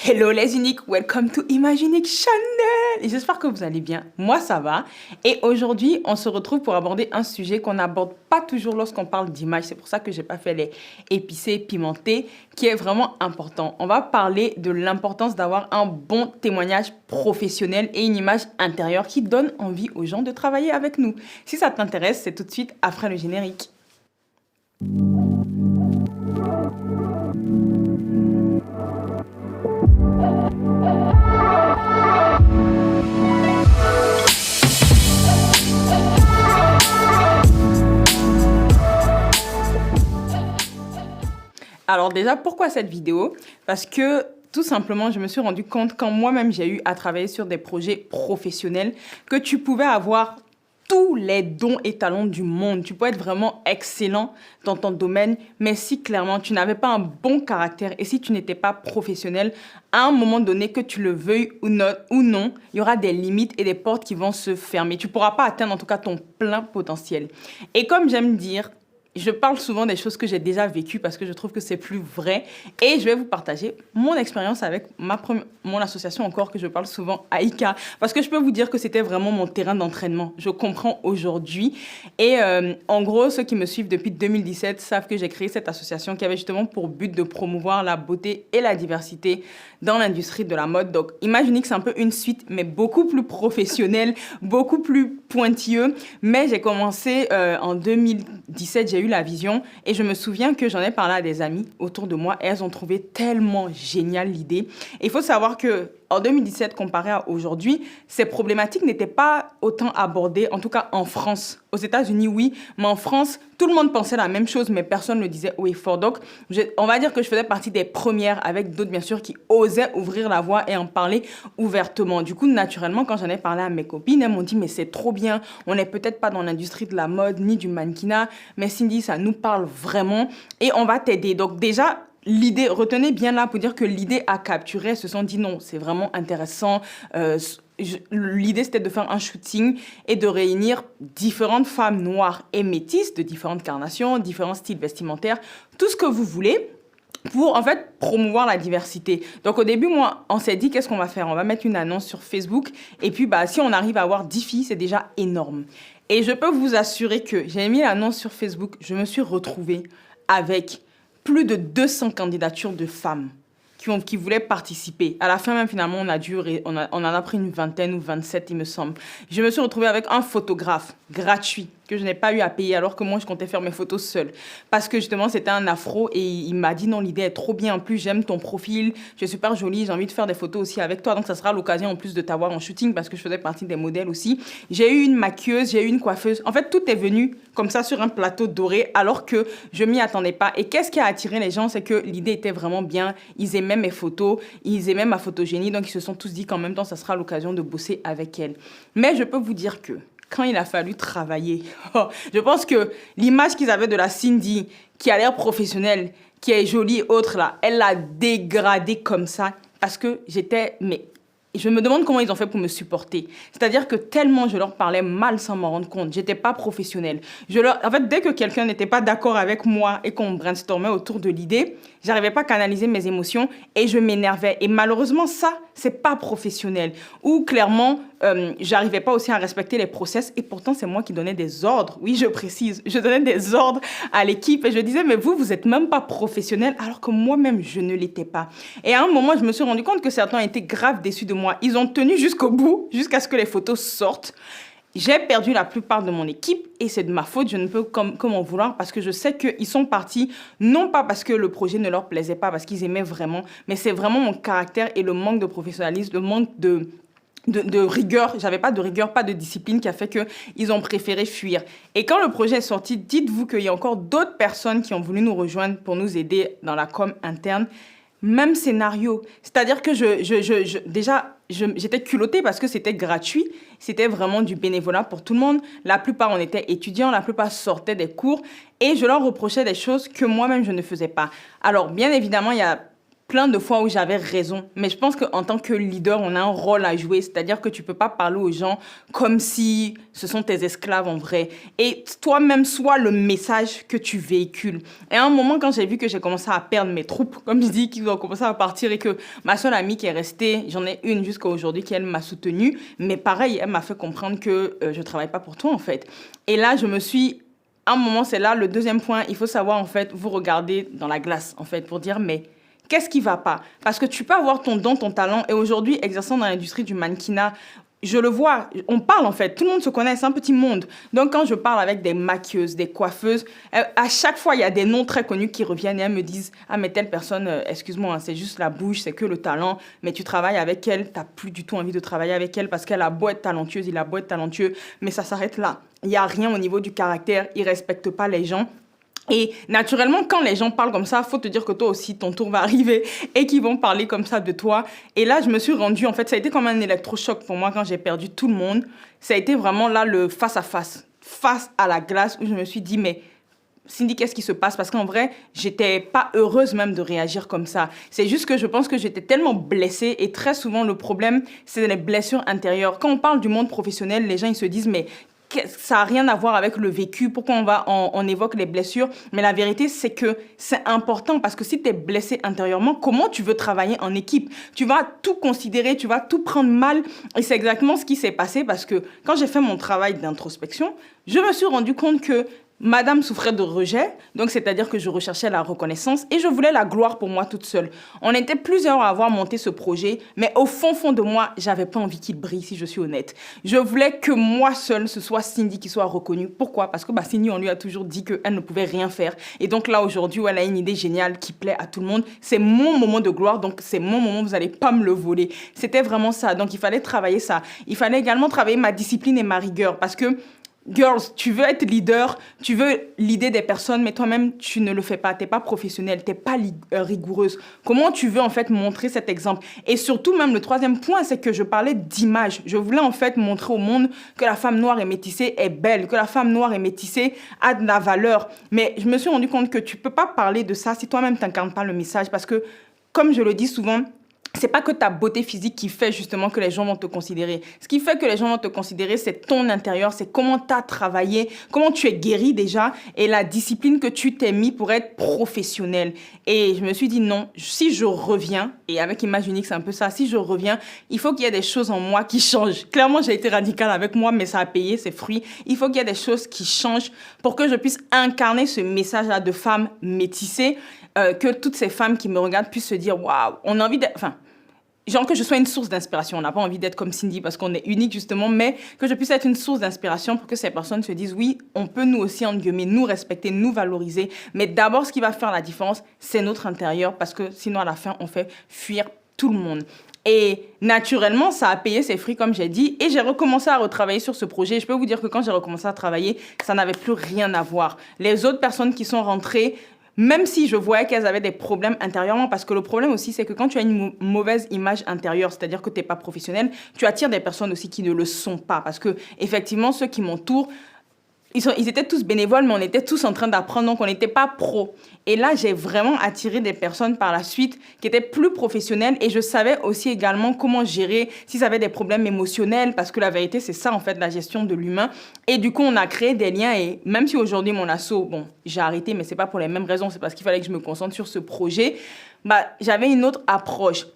Hello les uniques, welcome to Imaginique Channel. Et j'espère que vous allez bien. Moi ça va. Et aujourd'hui, on se retrouve pour aborder un sujet qu'on n'aborde pas toujours lorsqu'on parle d'image. C'est pour ça que j'ai pas fait les épicés, pimentés, qui est vraiment important. On va parler de l'importance d'avoir un bon témoignage professionnel et une image intérieure qui donne envie aux gens de travailler avec nous. Si ça t'intéresse, c'est tout de suite après le générique. Alors déjà, pourquoi cette vidéo? Parce que tout simplement, je me suis rendu compte quand moi-même j'ai eu à travailler sur des projets professionnels que tu pouvais avoir tous les dons et talents du monde. Tu peux être vraiment excellent dans ton domaine, mais si clairement tu n'avais pas un bon caractère et si tu n'étais pas professionnel, à un moment donné, que tu le veuilles ou non, il y aura des limites et des portes qui vont se fermer. Tu ne pourras pas atteindre en tout cas ton plein potentiel. Et comme j'aime dire, je parle souvent des choses que j'ai déjà vécues parce que je trouve que c'est plus vrai. Et je vais vous partager mon expérience avec mon association encore que je parle souvent, Aïka. Parce que je peux vous dire que c'était vraiment mon terrain d'entraînement. Je comprends aujourd'hui. Et en gros, ceux qui me suivent depuis 2017 savent que j'ai créé cette association qui avait justement pour but de promouvoir la beauté et la diversité dans l'industrie de la mode. Donc, imaginez que c'est un peu une suite, mais beaucoup plus professionnelle, beaucoup plus pointilleux. Mais j'ai commencé en 2017, j'ai eu la vision et je me souviens que j'en ai parlé à des amis autour de moi et elles ont trouvé tellement géniale l'idée. Et il faut savoir que en 2017, comparé à aujourd'hui, ces problématiques n'étaient pas autant abordées, en tout cas en France. Aux États-Unis, oui, mais en France, tout le monde pensait la même chose, mais personne ne le disait haut et fort. Donc, on va dire que je faisais partie des premières, avec d'autres, bien sûr, qui osaient ouvrir la voie et en parler ouvertement. Du coup, naturellement, quand j'en ai parlé à mes copines, elles m'ont dit, mais c'est trop bien, on n'est peut-être pas dans l'industrie de la mode, ni du mannequinat, mais Cindy, ça nous parle vraiment et on va t'aider. Donc déjà, l'idée, retenez bien là pour dire que l'idée a capturé, elles se sont dit non, c'est vraiment intéressant. L'idée, c'était de faire un shooting et de réunir différentes femmes noires et métisses de différentes carnations, différents styles vestimentaires, tout ce que vous voulez pour en fait promouvoir la diversité. Donc au début, moi, on s'est dit qu'est-ce qu'on va faire? On va mettre une annonce sur Facebook et puis si on arrive à avoir 10 filles, c'est déjà énorme. Et je peux vous assurer que j'ai mis l'annonce sur Facebook, je me suis retrouvée avec plus de 200 candidatures de femmes qui voulaient participer. À la fin, même, finalement, on en a pris une vingtaine ou 27, il me semble. Je me suis retrouvée avec un photographe gratuit que je n'ai pas eu à payer alors que moi, je comptais faire mes photos seule. Parce que justement, c'était un afro et il m'a dit non, l'idée est trop bien. En plus, j'aime ton profil, tu es super jolie, j'ai envie de faire des photos aussi avec toi. Donc, ça sera l'occasion en plus de t'avoir en shooting parce que je faisais partie des modèles aussi. J'ai eu une maquilleuse, j'ai eu une coiffeuse. En fait, tout est venu comme ça sur un plateau doré alors que je m'y attendais pas. Et qu'est-ce qui a attiré les gens? C'est que l'idée était vraiment bien. Ils aimaient mes photos, ils aimaient ma photogénie. Donc, ils se sont tous dit qu'en même temps, ça sera l'occasion de bosser avec elle. Mais je peux vous dire que quand il a fallu travailler, je pense que l'image qu'ils avaient de la Cindy, qui a l'air professionnelle, qui est jolie et autre là, elle l'a dégradée comme ça parce que mais je me demande comment ils ont fait pour me supporter. C'est-à-dire que tellement je leur parlais mal sans m'en rendre compte. J'étais pas professionnelle. En fait, dès que quelqu'un n'était pas d'accord avec moi et qu'on brainstormait autour de l'idée, j'arrivais pas à canaliser mes émotions et je m'énervais. Et malheureusement, ça, c'est pas professionnel. Ou clairement, j'arrivais pas aussi à respecter les process et pourtant, c'est moi qui donnais des ordres. Oui, je précise. Je donnais des ordres à l'équipe et je disais, mais vous êtes même pas professionnel alors que moi-même, je ne l'étais pas. Et à un moment, je me suis rendu compte que certains étaient grave déçus de moi. Ils ont tenu jusqu'au bout, jusqu'à ce que les photos sortent. J'ai perdu la plupart de mon équipe et c'est de ma faute. Je ne peux comment vouloir parce que je sais qu'ils sont partis, non pas parce que le projet ne leur plaisait pas, parce qu'ils aimaient vraiment, mais c'est vraiment mon caractère et le manque de professionnalisme, le manque de rigueur. J'avais pas de rigueur, pas de discipline qui a fait qu'ils ont préféré fuir. Et quand le projet est sorti, dites-vous qu'il y a encore d'autres personnes qui ont voulu nous rejoindre pour nous aider dans la com interne. Même scénario. C'est-à-dire que j'étais culottée parce que c'était gratuit. C'était vraiment du bénévolat pour tout le monde. La plupart, on était étudiants. La plupart sortaient des cours. Et je leur reprochais des choses que moi-même, je ne faisais pas. Alors, bien évidemment, il y a plein de fois où j'avais raison. Mais je pense qu'en tant que leader, on a un rôle à jouer. C'est-à-dire que tu peux pas parler aux gens comme si ce sont tes esclaves en vrai. Et toi-même, sois le message que tu véhicules. Et à un moment, quand j'ai vu que j'ai commencé à perdre mes troupes, comme je dis, qu'ils ont commencé à partir et que ma seule amie qui est restée, j'en ai une jusqu'à aujourd'hui qui, elle, m'a soutenue. Mais pareil, elle m'a fait comprendre que je travaille pas pour toi, en fait. Et là, je me suis... À un moment, c'est là le deuxième point. Il faut savoir, en fait, vous regarder dans la glace, en fait, pour dire, mais qu'est-ce qui va pas? Parce que tu peux avoir ton don, ton talent. Et aujourd'hui, exerçant dans l'industrie du mannequinat, je le vois, on parle en fait, tout le monde se connaît, c'est un petit monde. Donc quand je parle avec des maquilleuses, des coiffeuses, à chaque fois, il y a des noms très connus qui reviennent et elles me disent « Ah mais telle personne, excuse-moi, hein, c'est juste la bouche, c'est que le talent, mais tu travailles avec elle, tu n'as plus du tout envie de travailler avec elle parce qu'elle a beau être talentueuse, il a beau être talentueux, mais ça s'arrête là. Il n'y a rien au niveau du caractère, il ne respecte pas les gens. » Et naturellement, quand les gens parlent comme ça, faut te dire que toi aussi, ton tour va arriver et qu'ils vont parler comme ça de toi. Et là, je me suis rendue, en fait, ça a été comme un électrochoc pour moi quand j'ai perdu tout le monde. Ça a été vraiment là le face à la glace, où je me suis dit, mais Cindy, qu'est-ce qui se passe? Parce qu'en vrai, j'étais pas heureuse même de réagir comme ça. C'est juste que je pense que j'étais tellement blessée et très souvent, le problème, c'est les blessures intérieures. Quand on parle du monde professionnel, les gens, ils se disent, mais ça n'a rien à voir avec le vécu, pourquoi on évoque les blessures, mais la vérité, c'est que c'est important parce que si tu es blessé intérieurement, comment tu veux travailler en équipe? Tu vas tout considérer, tu vas tout prendre mal, et c'est exactement ce qui s'est passé parce que quand j'ai fait mon travail d'introspection, je me suis rendu compte que Madame souffrait de rejet, donc c'est-à-dire que je recherchais la reconnaissance et je voulais la gloire pour moi toute seule. On était plusieurs à avoir monté ce projet, mais au fond de moi, j'avais pas envie qu'il brille, si je suis honnête. Je voulais que moi seule, ce soit Cindy qui soit reconnue. Pourquoi? Parce que Cindy, on lui a toujours dit qu'elle ne pouvait rien faire. Et donc là, aujourd'hui, elle a une idée géniale qui plaît à tout le monde. C'est mon moment de gloire, donc c'est mon moment, vous n'allez pas me le voler. C'était vraiment ça. Donc il fallait travailler ça. Il fallait également travailler ma discipline et ma rigueur parce que girls, tu veux être leader, tu veux leader des personnes, mais toi-même, tu ne le fais pas. Tu n'es pas professionnelle, tu n'es pas rigoureuse. Comment tu veux, en fait, montrer cet exemple? Et surtout, même le troisième point, c'est que je parlais d'image. Je voulais, en fait, montrer au monde que la femme noire et métissée est belle, que la femme noire et métissée a de la valeur. Mais je me suis rendu compte que tu ne peux pas parler de ça si toi-même, tu n'incarnes pas le message. Parce que, comme je le dis souvent, c'est pas que ta beauté physique qui fait justement que les gens vont te considérer. Ce qui fait que les gens vont te considérer, c'est ton intérieur, c'est comment tu as travaillé, comment tu es guéri déjà et la discipline que tu t'es mis pour être professionnel. Et je me suis dit non, si je reviens, et avec Image Unique, c'est un peu ça, si je reviens, il faut qu'il y ait des choses en moi qui changent. Clairement, j'ai été radicale avec moi, mais ça a payé ses fruits. Il faut qu'il y ait des choses qui changent pour que je puisse incarner ce message-là de femme métissée, que toutes ces femmes qui me regardent puissent se dire waouh, on a envie d'être... Enfin, genre que je sois une source d'inspiration. On n'a pas envie d'être comme Cindy parce qu'on est unique justement, mais que je puisse être une source d'inspiration pour que ces personnes se disent oui, on peut nous aussi, entre guillemets, nous respecter, nous valoriser. Mais d'abord, ce qui va faire la différence, c'est notre intérieur parce que sinon, à la fin, on fait fuir tout le monde. Et naturellement, ça a payé ses fruits, comme j'ai dit, et j'ai recommencé à retravailler sur ce projet. Je peux vous dire que quand j'ai recommencé à travailler, ça n'avait plus rien à voir. Les autres personnes qui sont rentrées, même si je voyais qu'elles avaient des problèmes intérieurement, parce que le problème aussi, c'est que quand tu as une mauvaise image intérieure, c'est-à-dire que tu n'es pas professionnel, tu attires des personnes aussi qui ne le sont pas. Parce que, effectivement, ceux qui m'entourent, ils étaient tous bénévoles, mais on était tous en train d'apprendre, donc on n'était pas pro. Et là, j'ai vraiment attiré des personnes par la suite qui étaient plus professionnelles et je savais aussi également comment gérer s'ils avaient des problèmes émotionnels, parce que la vérité, c'est ça, en fait, la gestion de l'humain. Et du coup, on a créé des liens et même si aujourd'hui, mon asso, bon, j'ai arrêté, mais c'est pas pour les mêmes raisons, c'est parce qu'il fallait que je me concentre sur ce projet, j'avais une autre approche.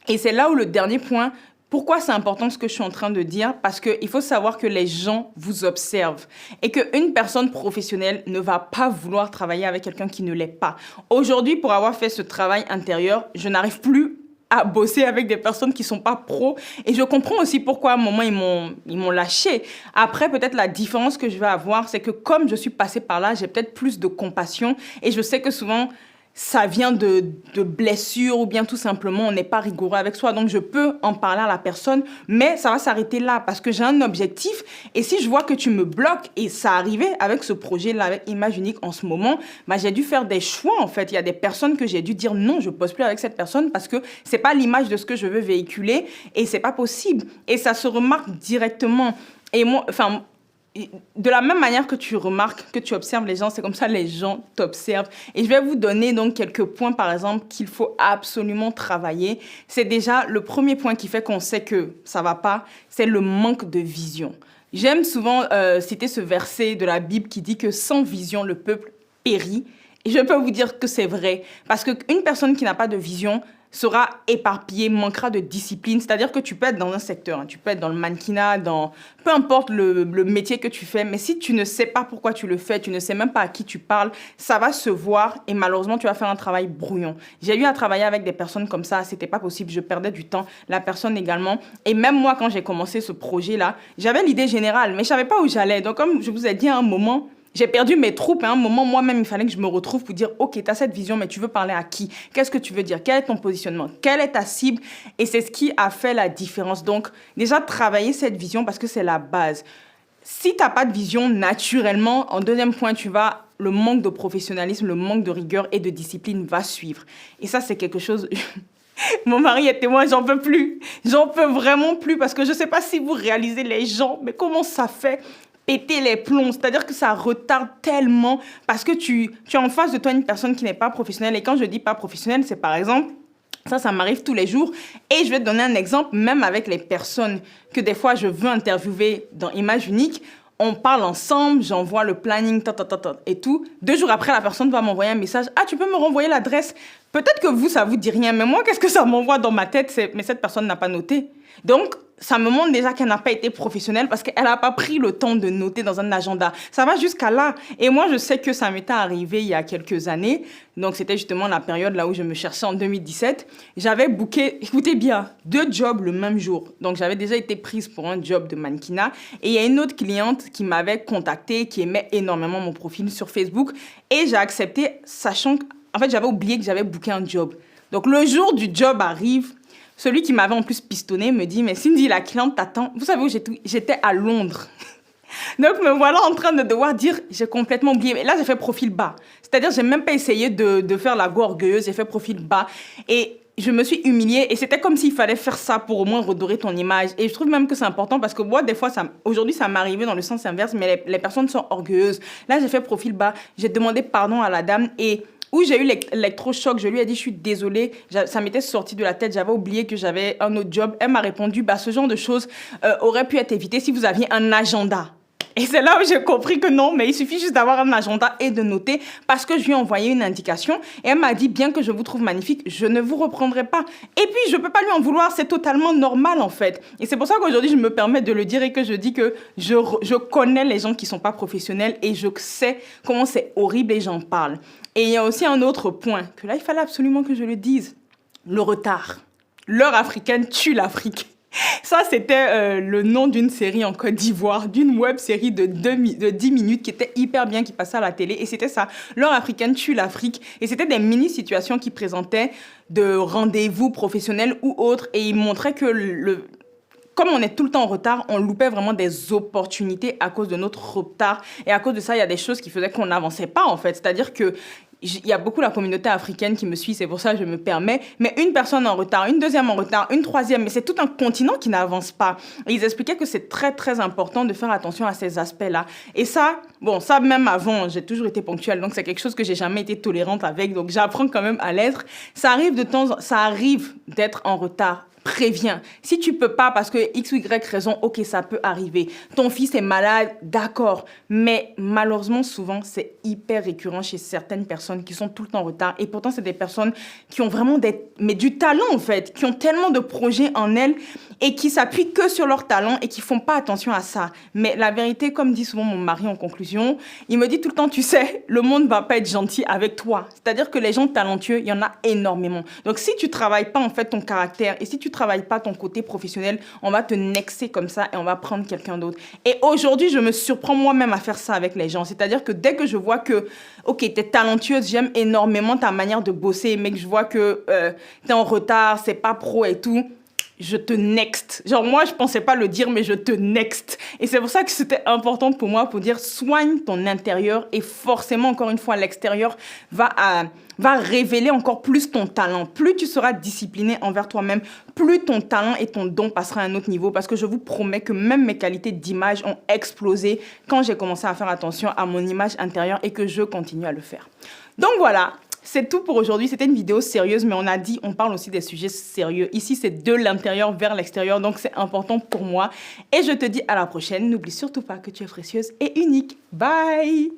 Et c'est là où le dernier point... Pourquoi c'est important ce que je suis en train de dire? Parce qu'il faut savoir que les gens vous observent et qu'une personne professionnelle ne va pas vouloir travailler avec quelqu'un qui ne l'est pas. Aujourd'hui, pour avoir fait ce travail intérieur, je n'arrive plus à bosser avec des personnes qui ne sont pas pros. Et je comprends aussi pourquoi à un moment, ils m'ont lâché. Après, peut-être la différence que je vais avoir, c'est que comme je suis passée par là, j'ai peut-être plus de compassion. Et je sais que souvent... ça vient de blessures ou bien tout simplement on n'est pas rigoureux avec soi. Donc je peux en parler à la personne, mais ça va s'arrêter là parce que j'ai un objectif. Et si je vois que tu me bloques, et ça arrivait avec ce projet-là, avec Image Unique en ce moment, j'ai dû faire des choix en fait. Il y a des personnes que j'ai dû dire non, je ne pose plus avec cette personne parce que ce n'est pas l'image de ce que je veux véhiculer et ce n'est pas possible. Et ça se remarque directement. Et moi, de la même manière que tu remarques, que tu observes les gens, c'est comme ça les gens t'observent. Et je vais vous donner donc quelques points, par exemple, qu'il faut absolument travailler. C'est déjà le premier point qui fait qu'on sait que ça va pas, c'est le manque de vision. J'aime souvent citer ce verset de la Bible qui dit que sans vision, le peuple périt. Et je peux vous dire que c'est vrai. Parce qu'une personne qui n'a pas de vision sera éparpillée, manquera de discipline. C'est-à-dire que tu peux être dans un secteur, hein, tu peux être dans le mannequinat, peu importe le métier que tu fais, mais si tu ne sais pas pourquoi tu le fais, tu ne sais même pas à qui tu parles, ça va se voir et malheureusement, tu vas faire un travail brouillon. J'ai eu à travailler avec des personnes comme ça, c'était pas possible, je perdais du temps, la personne également. Et même moi, quand j'ai commencé ce projet-là, j'avais l'idée générale, mais je savais pas où j'allais. Donc, comme je vous ai dit à un moment, j'ai perdu mes troupes. À un moment, moi-même, il fallait que je me retrouve pour dire, OK, tu as cette vision, mais tu veux parler à qui? Qu'est-ce que tu veux dire? Quel est ton positionnement? Quelle est ta cible? Et c'est ce qui a fait la différence. Donc, déjà, travailler cette vision parce que c'est la base. Si tu n'as pas de vision, naturellement, en deuxième point, le manque de professionnalisme, le manque de rigueur et de discipline va suivre. Et ça, c'est quelque chose... Mon mari est témoin, j'en peux plus. J'en peux vraiment plus parce que je ne sais pas si vous réalisez les gens, mais comment ça fait péter les plombs, c'est-à-dire que ça retarde tellement parce que tu as en face de toi une personne qui n'est pas professionnelle. Et quand je dis pas professionnelle, c'est par exemple, ça m'arrive tous les jours. Et je vais te donner un exemple, même avec les personnes que des fois je veux interviewer dans Image Unique. On parle ensemble, j'envoie le planning, et tout. 2 jours après, la personne va m'envoyer un message. Ah, tu peux me renvoyer l'adresse? Peut-être que vous, ça vous dit rien, mais moi, qu'est-ce que ça m'envoie dans ma tête? Mais cette personne n'a pas noté. Donc, ça me montre déjà qu'elle n'a pas été professionnelle parce qu'elle n'a pas pris le temps de noter dans un agenda. Ça va jusqu'à là. Et moi, je sais que ça m'était arrivé il y a quelques années. Donc, c'était justement la période là où je me cherchais en 2017. J'avais booké, écoutez bien, 2 jobs le même jour. Donc, j'avais déjà été prise pour un job de mannequinat. Et il y a une autre cliente qui m'avait contactée, qui aimait énormément mon profil sur Facebook. Et j'ai accepté, sachant qu'en fait, j'avais oublié que j'avais booké un job. Donc, le jour du job arrive. Celui qui m'avait en plus pistonné me dit, mais Cindy, la cliente t'attend. Vous savez où j'étais? À Londres. Donc, me voilà en train de devoir dire, j'ai complètement oublié. Mais là, j'ai fait profil bas. C'est-à-dire, j'ai même pas essayé de faire la go orgueilleuse. J'ai fait profil bas. Et je me suis humiliée. Et c'était comme s'il fallait faire ça pour au moins redorer ton image. Et je trouve même que c'est important parce que moi, des fois, aujourd'hui, ça m'est arrivé dans le sens inverse. Mais les personnes sont orgueilleuses. Là, j'ai fait profil bas. J'ai demandé pardon à la dame et... où j'ai eu l'électrochoc, je lui ai dit, je suis désolée, ça m'était sorti de la tête, j'avais oublié que j'avais un autre job. Elle m'a répondu, ce genre de choses aurait pu être évité si vous aviez un agenda. Et c'est là où j'ai compris que non, mais il suffit juste d'avoir un agenda et de noter parce que je lui ai envoyé une indication et elle m'a dit, bien que je vous trouve magnifique, je ne vous reprendrai pas. Et puis, je ne peux pas lui en vouloir, c'est totalement normal en fait. Et c'est pour ça qu'aujourd'hui, je me permets de le dire et que je dis que je connais les gens qui ne sont pas professionnels et je sais comment c'est horrible et j'en parle. Et il y a aussi un autre point, que là, il fallait absolument que je le dise, le retard. L'heure africaine tue l'Afrique. Ça, c'était le nom d'une série en Côte d'Ivoire, d'une web série de 10 minutes qui était hyper bien, qui passait à la télé. Et c'était ça, l'heure africaine tue l'Afrique. Et c'était des mini-situations qui présentaient de rendez-vous professionnels ou autres. Et ils montraient que comme on est tout le temps en retard, on loupait vraiment des opportunités à cause de notre retard. Et à cause de ça, il y a des choses qui faisaient qu'on n'avançait pas, en fait. C'est-à-dire que il y a beaucoup la communauté africaine qui me suit, c'est pour ça que je me permets. Mais une personne en retard, une deuxième en retard, une troisième, mais c'est tout un continent qui n'avance pas. Et ils expliquaient que c'est très, très important de faire attention à ces aspects-là. Et ça, ça même avant, j'ai toujours été ponctuelle, donc c'est quelque chose que j'ai jamais été tolérante avec, donc j'apprends quand même à l'être. Ça arrive d'être en retard. Préviens. Si tu peux pas parce que X ou Y raison, ok, ça peut arriver. Ton fils est malade, d'accord. Mais malheureusement, souvent, c'est hyper récurrent chez certaines personnes qui sont tout le temps en retard. Et pourtant, c'est des personnes qui ont vraiment du talent, en fait, qui ont tellement de projets en elles et qui s'appuient que sur leur talent et qui font pas attention à ça. Mais la vérité, comme dit souvent mon mari en conclusion, il me dit tout le temps, tu sais, le monde va pas être gentil avec toi. C'est-à-dire que les gens talentueux, il y en a énormément. Donc, si tu travailles pas, en fait, ton caractère et si tu travailles pas ton côté professionnel, on va te nexer comme ça et on va prendre quelqu'un d'autre. Et aujourd'hui, je me surprends moi-même à faire ça avec les gens. C'est-à-dire que dès que je vois que, ok, t'es talentueuse, j'aime énormément ta manière de bosser, mais que je vois que t'es en retard, c'est pas pro et tout, je te next. Genre, moi, je pensais pas le dire, mais je te next. Et c'est pour ça que c'était important pour moi pour dire soigne ton intérieur et forcément, encore une fois, l'extérieur va révéler encore plus ton talent. Plus tu seras discipliné envers toi-même, plus ton talent et ton don passera à un autre niveau parce que je vous promets que même mes qualités d'image ont explosé quand j'ai commencé à faire attention à mon image intérieure et que je continue à le faire. Donc voilà. C'est tout pour aujourd'hui. C'était une vidéo sérieuse, mais on parle aussi des sujets sérieux. Ici, c'est de l'intérieur vers l'extérieur, donc c'est important pour moi. Et je te dis à la prochaine. N'oublie surtout pas que tu es précieuse et unique. Bye!